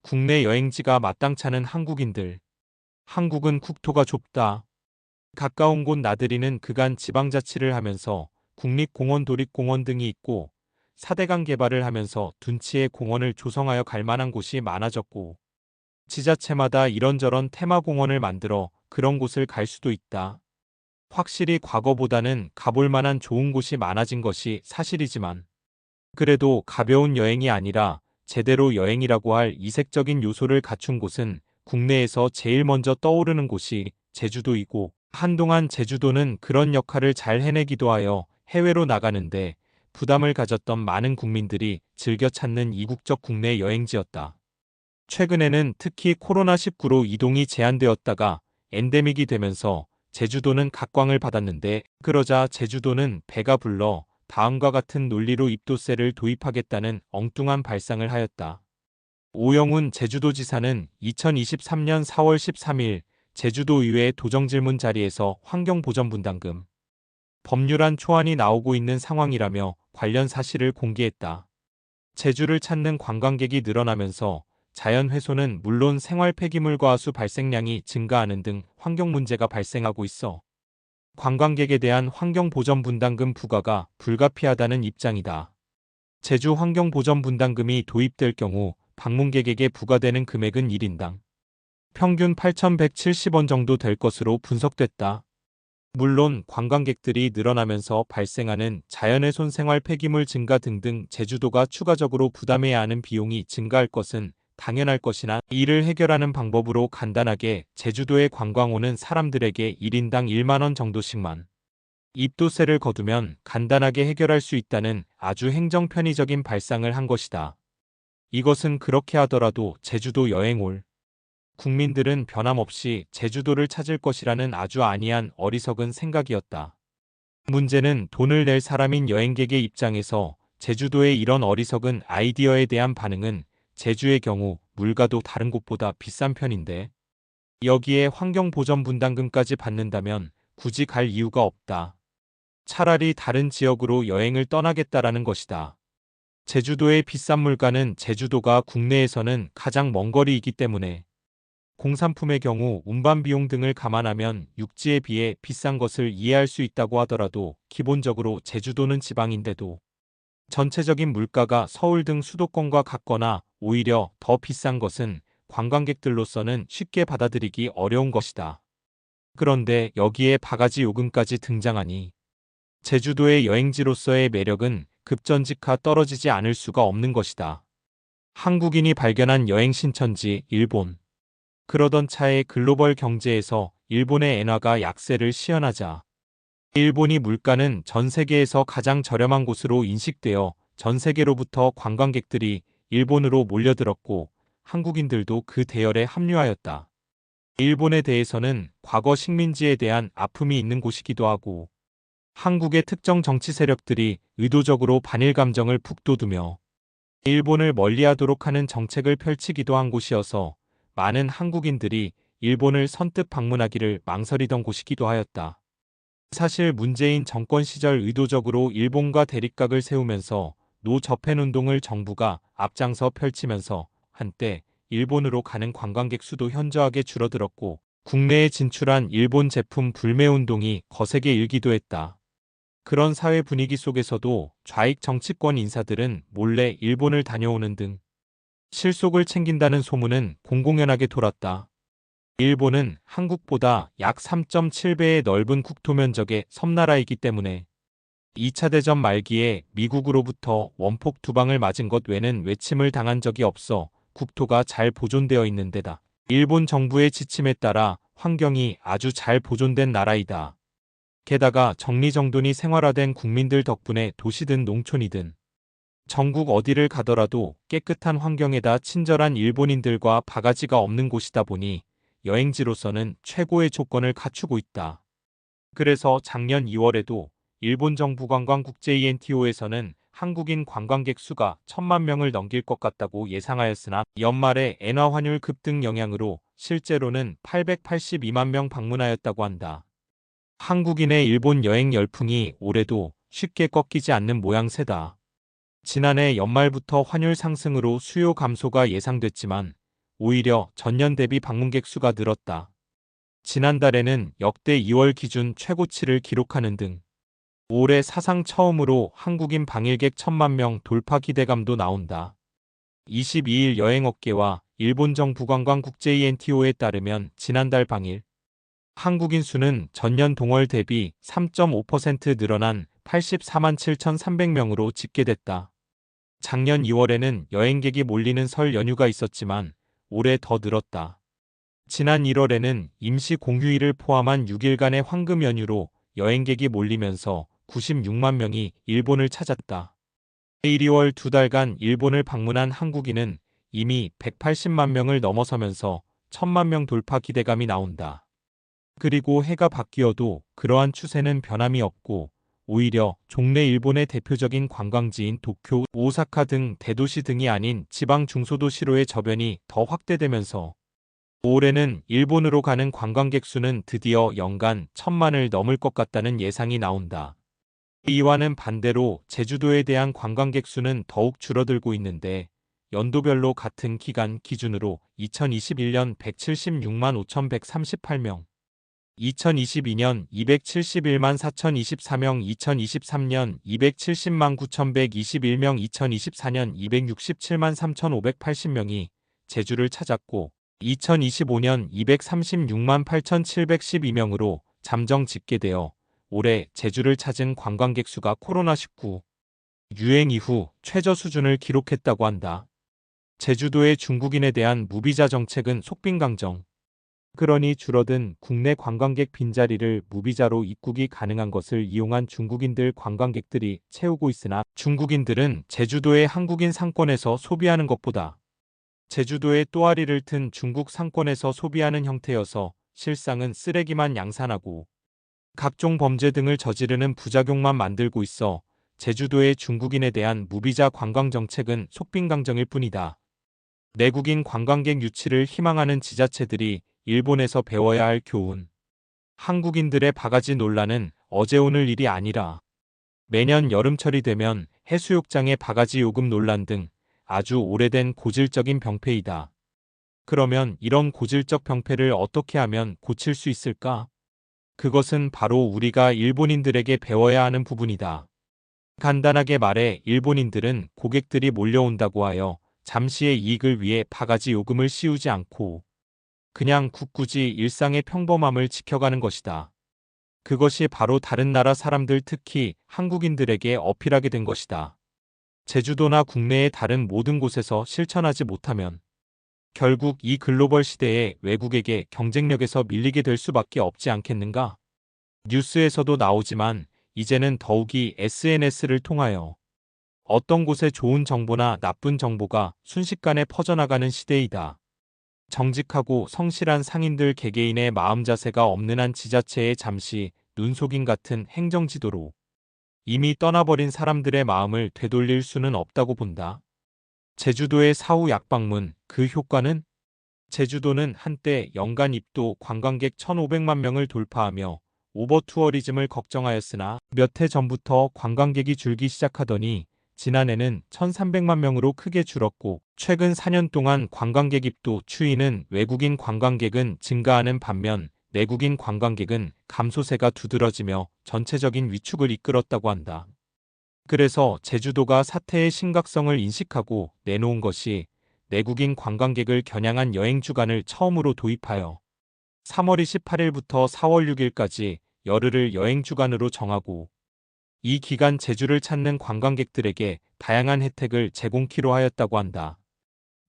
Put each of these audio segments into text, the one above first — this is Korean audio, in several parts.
국내 여행지가 마땅찮은 한국인들. 한국은 국토가 좁다. 가까운 곳 나들이는 그간 지방자치를 하면서 국립공원, 도립공원 등이 있고 4대강 개발을 하면서 둔치에 공원을 조성하여 갈 만한 곳이 많아졌고 지자체마다 이런저런 테마공원을 만들어 그런 곳을 갈 수도 있다. 확실히 과거보다는 가볼 만한 좋은 곳이 많아진 것이 사실이지만 그래도 가벼운 여행이 아니라 제대로 여행이라고 할 이색적인 요소를 갖춘 곳은 국내에서 제일 먼저 떠오르는 곳이 제주도이고 한동안 제주도는 그런 역할을 잘 해내기도 하여 해외로 나가는데 부담을 가졌던 많은 국민들이 즐겨 찾는 이국적 국내 여행지였다. 최근에는 특히 코로나19로 이동이 제한되었다가 엔데믹이 되면서 제주도는 각광을 받았는데 그러자 제주도는 배가 불러 다음과 같은 논리로 입도세를 도입하겠다는 엉뚱한 발상을 하였다. 오영훈 제주도지사는 2023년 4월 13일 제주도의회 도정질문 자리에서 환경보전분담금 법률안 초안이 나오고 있는 상황이라며 관련 사실을 공개했다. 제주를 찾는 관광객이 늘어나면서 자연 훼손은 물론 생활 폐기물과 하수 발생량이 증가하는 등 환경 문제가 발생하고 있어 관광객에 대한 환경보전분담금 부과가 불가피하다는 입장이다. 제주 환경보전분담금이 도입될 경우 방문객에게 부과되는 금액은 1인당 평균 8,170원 정도 될 것으로 분석됐다. 물론 관광객들이 늘어나면서 발생하는 자연훼손 생활 폐기물 증가 등등 제주도가 추가적으로 부담해야 하는 비용이 증가할 것은 당연할 것이나 이를 해결하는 방법으로 간단하게 제주도에 관광 오는 사람들에게 1인당 1만 원 정도씩만 입도세를 거두면 간단하게 해결할 수 있다는 아주 행정 편의적인 발상을 한 것이다. 이것은 그렇게 하더라도 제주도 여행 올 국민들은 변함없이 제주도를 찾을 것이라는 아주 아니한 어리석은 생각이었다. 문제는 돈을 낼 사람인 여행객의 입장에서 제주도의 이런 어리석은 아이디어에 대한 반응은 제주의 경우 물가도 다른 곳보다 비싼 편인데 여기에 환경보전분담금까지 받는다면 굳이 갈 이유가 없다. 차라리 다른 지역으로 여행을 떠나겠다라는 것이다. 제주도의 비싼 물가는 제주도가 국내에서는 가장 먼 거리이기 때문에 공산품의 경우 운반 비용 등을 감안하면 육지에 비해 비싼 것을 이해할 수 있다고 하더라도 기본적으로 제주도는 지방인데도 전체적인 물가가 서울 등 수도권과 같거나 오히려 더 비싼 것은 관광객들로서는 쉽게 받아들이기 어려운 것이다. 그런데 여기에 바가지 요금까지 등장하니 제주도의 여행지로서의 매력은 급전직하 떨어지지 않을 수가 없는 것이다. 한국인이 발견한 여행 신천지 일본. 그러던 차에 글로벌 경제에서 일본의 엔화가 약세를 시현하자 일본이 물가는 전 세계에서 가장 저렴한 곳으로 인식되어 전 세계로부터 관광객들이 일본으로 몰려들었고 한국인들도 그 대열에 합류하였다. 일본에 대해서는 과거 식민지에 대한 아픔이 있는 곳이기도 하고 한국의 특정 정치 세력들이 의도적으로 반일 감정을 북돋우며 일본을 멀리하도록 하는 정책을 펼치기도 한 곳이어서 많은 한국인들이 일본을 선뜻 방문하기를 망설이던 곳이기도 하였다. 사실 문재인 정권 시절 의도적으로 일본과 대립각을 세우면서 노저펜운동을 정부가 앞장서 펼치면서 한때 일본으로 가는 관광객 수도 현저하게 줄어들었고 국내에 진출한 일본 제품 불매운동이 거세게 일기도 했다. 그런 사회 분위기 속에서도 좌익 정치권 인사들은 몰래 일본을 다녀오는 등 실속을 챙긴다는 소문은 공공연하게 돌았다. 일본은 한국보다 약 3.7배의 넓은 국토 면적의 섬나라이기 때문에 2차 대전 말기에 미국으로부터 원폭 두 방을 맞은 것 외는 외침을 당한 적이 없어 국토가 잘 보존되어 있는 데다 일본 정부의 지침에 따라 환경이 아주 잘 보존된 나라이다. 게다가 정리정돈이 생활화된 국민들 덕분에 도시든 농촌이든 전국 어디를 가더라도 깨끗한 환경에다 친절한 일본인들과 바가지가 없는 곳이다 보니 여행지로서는 최고의 조건을 갖추고 있다. 그래서 작년 2월에도 일본 정부 관광국제-ENTO에서는 한국인 관광객 수가 1,000만 명을 넘길 것 같다고 예상하였으나 연말에 엔화 환율 급등 영향으로 실제로는 882만 명 방문하였다고 한다. 한국인의 일본 여행 열풍이 올해도 쉽게 꺾이지 않는 모양새다. 지난해 연말부터 환율 상승으로 수요 감소가 예상됐지만 오히려 전년 대비 방문객 수가 늘었다. 지난달에는 역대 2월 기준 최고치를 기록하는 등 올해 사상 처음으로 한국인 방일객 1,000만 명 돌파 기대감도 나온다. 22일 여행업계와 일본 정부관광국제 ENTO에 따르면 지난달 방일 한국인 수는 전년 동월 대비 3.5% 늘어난 84만 7,300명으로 집계됐다. 작년 2월에는 여행객이 몰리는 설 연휴가 있었지만 올해 더 늘었다. 지난 1월에는 임시 공휴일을 포함한 6일간의 황금 연휴로 여행객이 몰리면서 96만 명이 일본을 찾았다. 1, 2월 두 달간 일본을 방문한 한국인은 이미 180만 명을 넘어서면서 1,000만 명 돌파 기대감이 나온다. 그리고 해가 바뀌어도 그러한 추세는 변함이 없고 오히려 종래 일본의 대표적인 관광지인 도쿄, 오사카 등 대도시 등이 아닌 지방 중소도시로의 저변이 더 확대되면서 올해는 일본으로 가는 관광객 수는 드디어 연간 1,000만을 넘을 것 같다는 예상이 나온다. 이와는 반대로 제주도에 대한 관광객 수는 더욱 줄어들고 있는데 연도별로 같은 기간 기준으로 2021년 176만 5,138명, 2022년 271만 4,024명, 2023년 270만 9,121명, 2024년 267만 3,580명이 제주를 찾았고 2025년 236만 8,712명으로 잠정 집계되어 올해 제주를 찾은 관광객 수가 코로나19 유행 이후 최저 수준을 기록했다고 한다. 제주도의 중국인에 대한 무비자 정책은 속빈강정. 그러니 줄어든 국내 관광객 빈자리를 무비자로 입국이 가능한 것을 이용한 중국인들 관광객들이 채우고 있으나 중국인들은 제주도의 한국인 상권에서 소비하는 것보다 제주도의 또아리를 튼 중국 상권에서 소비하는 형태여서 실상은 쓰레기만 양산하고 각종 범죄 등을 저지르는 부작용만 만들고 있어 제주도의 중국인에 대한 무비자 관광 정책은 속빈강정일 뿐이다. 내국인 관광객 유치를 희망하는 지자체들이 일본에서 배워야 할 교훈. 한국인들의 바가지 논란은 어제 오늘 일이 아니라 매년 여름철이 되면 해수욕장의 바가지 요금 논란 등 아주 오래된 고질적인 병폐이다. 그러면 이런 고질적 병폐를 어떻게 하면 고칠 수 있을까? 그것은 바로 우리가 일본인들에게 배워야 하는 부분이다. 간단하게 말해 일본인들은 고객들이 몰려온다고 하여 잠시의 이익을 위해 바가지 요금을 씌우지 않고 그냥 굳굳이 일상의 평범함을 지켜가는 것이다. 그것이 바로 다른 나라 사람들 특히 한국인들에게 어필하게 된 것이다. 제주도나 국내의 다른 모든 곳에서 실천하지 못하면 결국 이 글로벌 시대에 외국에게 경쟁력에서 밀리게 될 수밖에 없지 않겠는가? 뉴스에서도 나오지만 이제는 더욱이 SNS를 통하여 어떤 곳에 좋은 정보나 나쁜 정보가 순식간에 퍼져나가는 시대이다. 정직하고 성실한 상인들 개개인의 마음 자세가 없는 한 지자체에 잠시 눈속임 같은 행정지도로 이미 떠나버린 사람들의 마음을 되돌릴 수는 없다고 본다. 제주도의 사후 약방문, 그 효과는? 제주도는 한때 연간 입도 관광객 1,500만 명을 돌파하며 오버투어리즘을 걱정하였으나 몇 해 전부터 관광객이 줄기 시작하더니 지난해는 1,300만 명으로 크게 줄었고 최근 4년 동안 관광객 입도 추이는 외국인 관광객은 증가하는 반면 내국인 관광객은 감소세가 두드러지며 전체적인 위축을 이끌었다고 한다. 그래서 제주도가 사태의 심각성을 인식하고 내놓은 것이 내국인 관광객을 겨냥한 여행주간을 처음으로 도입하여 3월 28일부터 4월 6일까지 열흘을 여행주간으로 정하고 이 기간 제주를 찾는 관광객들에게 다양한 혜택을 제공키로 하였다고 한다.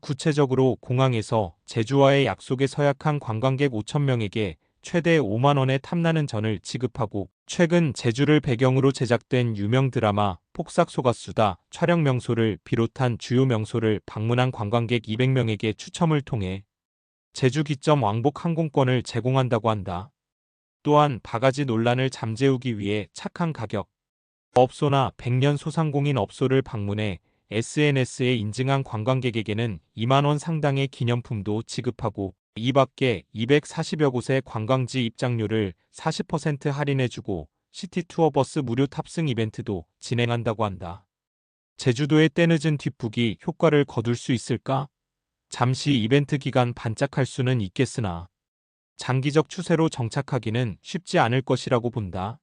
구체적으로 공항에서 제주와의 약속에 서약한 관광객 5,000명에게 최대 5만 원의 탐나는 전을 지급하고 최근 제주를 배경으로 제작된 유명 드라마 폭삭소가수다 촬영 명소를 비롯한 주요 명소를 방문한 관광객 200명에게 추첨을 통해 제주 기점 왕복 항공권을 제공한다고 한다. 또한 바가지 논란을 잠재우기 위해 착한 가격, 업소나 100년 소상공인 업소를 방문해 SNS에 인증한 관광객에게는 2만 원 상당의 기념품도 지급하고 이 밖에 240여 곳의 관광지 입장료를 40% 할인해주고 시티투어 버스 무료 탑승 이벤트도 진행한다고 한다. 제주도의 때늦은 뒷북이 효과를 거둘 수 있을까? 잠시 이벤트 기간 반짝할 수는 있겠으나 장기적 추세로 정착하기는 쉽지 않을 것이라고 본다.